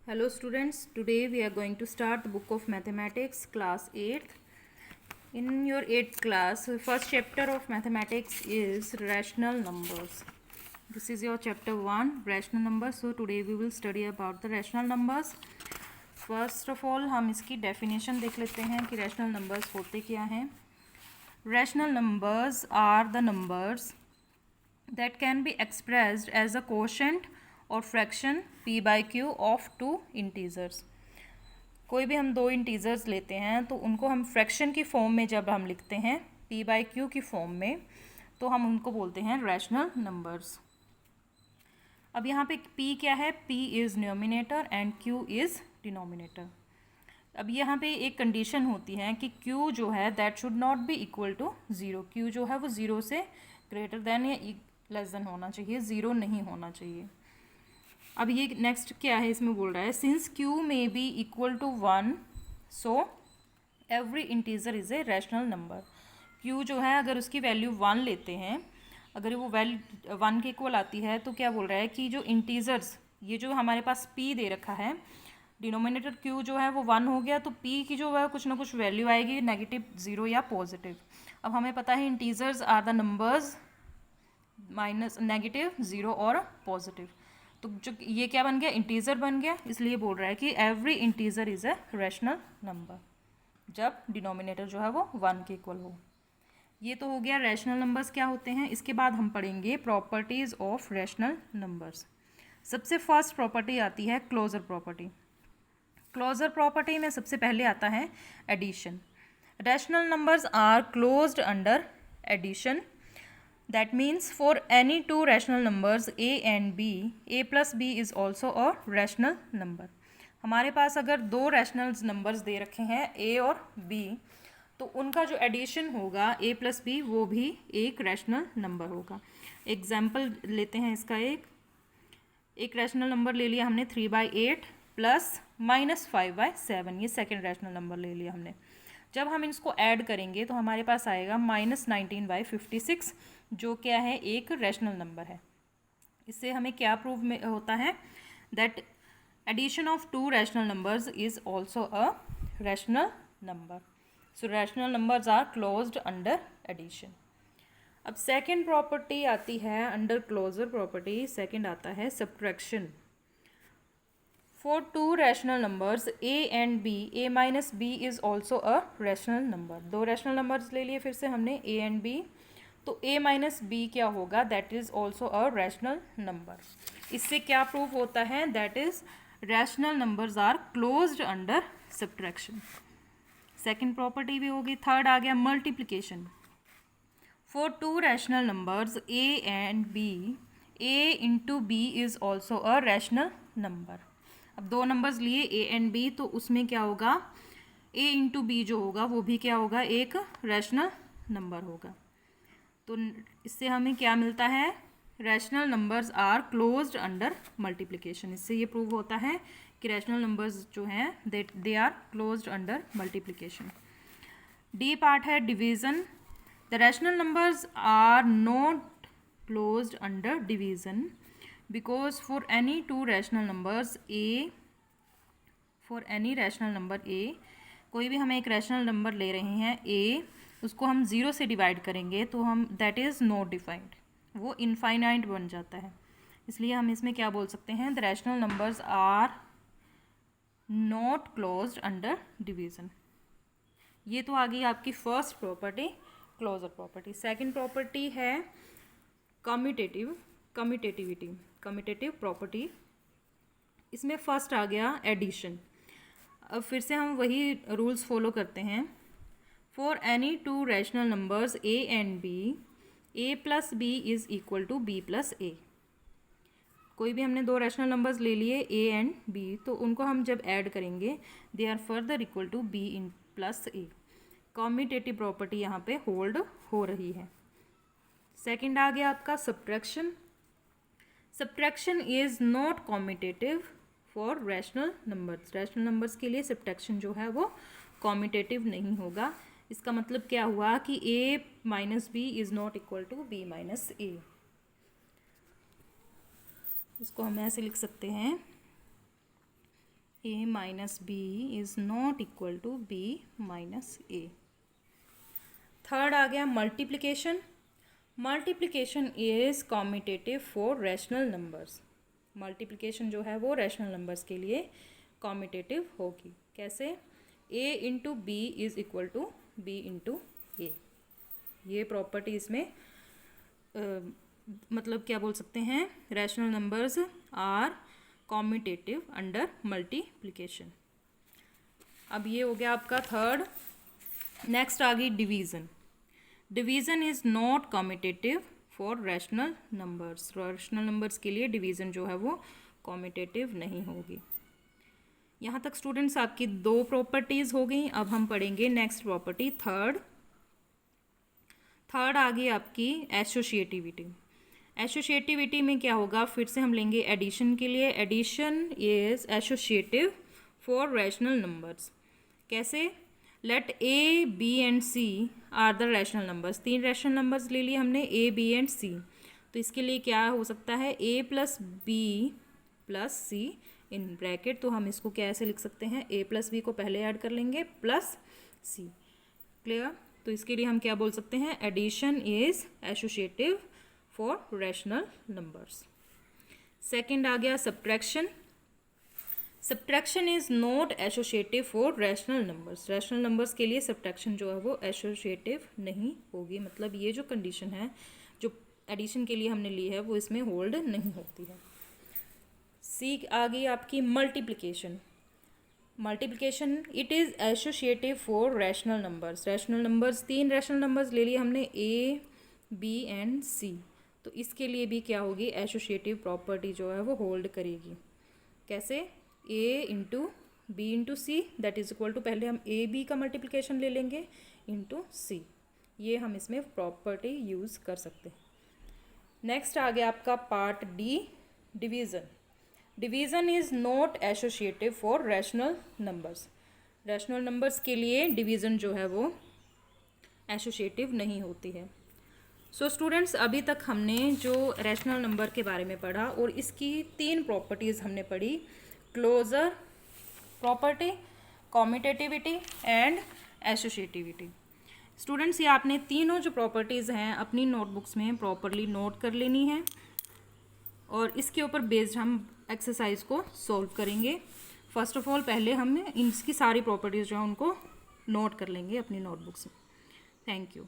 Hello students, today we are going to start the book of mathematics class 8th. In your 8th class, first chapter of mathematics is rational numbers. This is your chapter 1 rational numbers. So today we will study about the rational numbers. First of all हम इसकी definition देख लेते हैं कि rational numbers होते क्या हैं. Rational numbers are the numbers that can be expressed as a quotient और fraction p by Q of two integers. कोई भी हम दो इंटीजर्स लेते हैं तो उनको हम फ्रैक्शन की फॉर्म में जब हम लिखते हैं p बाई क्यू की फॉर्म में, तो हम उनको बोलते हैं रैशनल नंबर्स. अब यहाँ पे p क्या है? p is numerator and q is denominator. अब यहाँ पे एक कंडीशन होती है कि q जो है that should not be equal to zero. q जो है वो ज़ीरो से ग्रेटर देन या लेस देन होना चाहिए, ज़ीरो नहीं होना चाहिए. अब ये नेक्स्ट क्या है, इसमें बोल रहा है since q may be equal to 1 so every integer is a rational number. q जो है अगर उसकी वैल्यू 1 लेते हैं, अगर वो वैल्यू 1 के इक्वल आती है तो क्या बोल रहा है कि जो इंटीजर्स, ये जो हमारे पास p दे रखा है, डिनोमिनेटर q जो है वो 1 हो गया, तो p की जो है कुछ ना कुछ वैल्यू आएगी, नेगेटिव, ज़ीरो या पॉजिटिव. अब हमें पता है integers are the numbers minus negative, zero और पॉजिटिव. तो जो ये क्या बन गया, इंटीजर बन गया, इसलिए बोल रहा है कि every integer is a rational number जब डिनोमिनेटर जो है वो 1 के इक्वल हो. ये तो हो गया रैशनल नंबर्स क्या होते हैं. इसके बाद हम पढ़ेंगे प्रॉपर्टीज़ ऑफ रैशनल नंबर्स. सबसे फर्स्ट प्रॉपर्टी आती है क्लोजर प्रॉपर्टी. क्लोजर प्रॉपर्टी में सबसे पहले आता है addition. Rational numbers are closed under addition. That means for any two rational numbers a and b, a plus b is also a rational number. हमारे पास अगर दो रैशनल नंबर्स दे रखे हैं a और b, तो उनका जो एडिशन होगा a प्लस b वो भी एक रैशनल नंबर होगा. एग्जाम्पल लेते हैं इसका. एक रैशनल नंबर ले लिया हमने 3/8 प्लस -5/7, ये सेकेंड रैशनल नंबर ले लिया हमने. जब हम इसको ऐड करेंगे तो हमारे पास आएगा -19/56, जो क्या है, एक रैशनल नंबर है. इससे हमें क्या प्रूव में होता है, that addition of two rational numbers is also a rational number. So rational numbers are closed under addition. अब सेकेंड प्रॉपर्टी आती है अंडर क्लोजर प्रॉपर्टी. सेकेंड आता है subtraction. For two rational numbers a and b, a minus b is also a rational number. दो rational numbers ले लिए फिर से हमने a and b, तो a minus b क्या होगा, that is also a rational number. इससे क्या प्रूव होता है, that is rational numbers are closed under subtraction. Second property भी होगी. थर्ड आ गया multiplication. For two rational numbers a and b, a into b is also a rational number. अब दो नंबर्स लिए a एंड b, तो उसमें क्या होगा, a इंटू बी जो होगा वो भी क्या होगा, एक रैशनल नंबर होगा. तो इससे हमें क्या मिलता है, rational numbers are closed under multiplication. इससे ये प्रूव होता है कि रैशनल नंबर्स जो हैं they are closed under multiplication. D part है division. The rational numbers are not closed under division because for any two rational numbers a, for any rational number a, कोई भी हमें एक रैशनल नंबर ले रहे हैं a, उसको हम ज़ीरो से डिवाइड करेंगे तो हम दैट इज़ नॉट डिफाइंड, वो इनफाइनाइट बन जाता है. इसलिए हम इसमें क्या बोल सकते हैं, the rational numbers are not closed under division. ये तो आ गई आपकी first property closure property. Second property है कम्यूटेटिव प्रॉपर्टी. इसमें फर्स्ट आ गया एडिशन. अब फिर से हम वही रूल्स फॉलो करते हैं. For any two rational numbers a and b, a plus B is equal to b plus a. कोई भी हमने दो रैशनल नंबर्स ले लिए a एंड b, तो उनको हम जब ऐड करेंगे they are further equal to b in plus a. Commutative property यहाँ पे होल्ड हो रही है. सेकेंड आ गया आपका subtraction. Subtraction is not commutative for rational numbers. Rational numbers के लिए सब्ट्रैक्शन जो है वो कॉम्यूटेटिव नहीं होगा. इसका मतलब क्या हुआ कि a minus B is not equal to b minus a. इसको हम ऐसे लिख सकते हैं a minus b is not equal to b minus a. Third आ गया multiplication. Multiplication is commutative for rational numbers. Multiplication जो है वो रैशनल नंबर्स के लिए कॉम्यूटेटिव होगी. कैसे? a into B is equal to B into A. ये प्रॉपर्टी इसमें मतलब क्या बोल सकते हैं, rational numbers are commutative under multiplication. अब ये हो गया आपका थर्ड. नेक्स्ट आ गई division. Division is not commutative for rational numbers. Rational numbers के लिए डिवीज़न जो है वो कॉम्यूटेटिव नहीं होगी. यहाँ तक स्टूडेंट्स आपकी दो प्रॉपर्टीज़ हो गई. अब हम पढ़ेंगे नेक्स्ट प्रॉपर्टी थर्ड. थर्ड आ गई आपकी एसोशिएटिविटी. एसोशिएटिविटी में क्या होगा, फिर से हम लेंगे एडिशन के लिए. Addition is associative for rational numbers. कैसे? Let A B and C are the rational numbers. तीन रैशनल नंबर्स ले लिए हमने, ए बी एंड सी. तो इसके लिए क्या हो सकता है, A plus B plus C in bracket. तो हम इसको कैसे लिख सकते हैं, ए प्लस बी को पहले ऐड कर लेंगे प्लस सी. क्लियर? तो इसके लिए हम क्या बोल सकते हैं, addition is associative for rational numbers. Second आ गया subtraction. Subtraction is not associative for rational numbers. Rational numbers के लिए सब्ट्रैक्शन जो है वो एसोशिएटिव नहीं होगी. मतलब ये जो कंडीशन है जो एडिशन के लिए हमने ली है वो इसमें होल्ड नहीं होती है. सी आ गई आपकी multiplication. Multiplication it is associative for rational numbers. Rational numbers, तीन रैशनल नंबर्स ले लिए हमने, ए बी एंड सी. तो इसके लिए भी क्या होगी, एसोशिएटिव प्रॉपर्टी जो है वो होल्ड करेगी. कैसे? A into B into C that is equal to, पहले हम ए बी का मल्टीप्लिकेशन ले लेंगे इंटू सी. ये हम इसमें प्रॉपर्टी यूज़ कर सकते हैं. नेक्स्ट आ गया आपका part D, division. Division is not associative for rational numbers. Rational numbers के लिए डिवीज़न जो है वो एसोशिएटिव नहीं होती है. सो स्टूडेंट्स, अभी तक हमने जो रैशनल नंबर के बारे में पढ़ा और इसकी तीन प्रॉपर्टीज़ हमने पढ़ी, closure property, commutativity and associativity. Students, ये आपने तीनों जो प्रॉपर्टीज़ हैं अपनी नोटबुक्स में प्रॉपरली नोट कर लेनी है और इसके ऊपर बेस्ड हम एक्सरसाइज को सॉल्व करेंगे. फर्स्ट ऑफ ऑल पहले हम इसकी सारी प्रॉपर्टीज़ जो हैं उनको नोट कर लेंगे अपनी नोटबुक्स में. Thank you.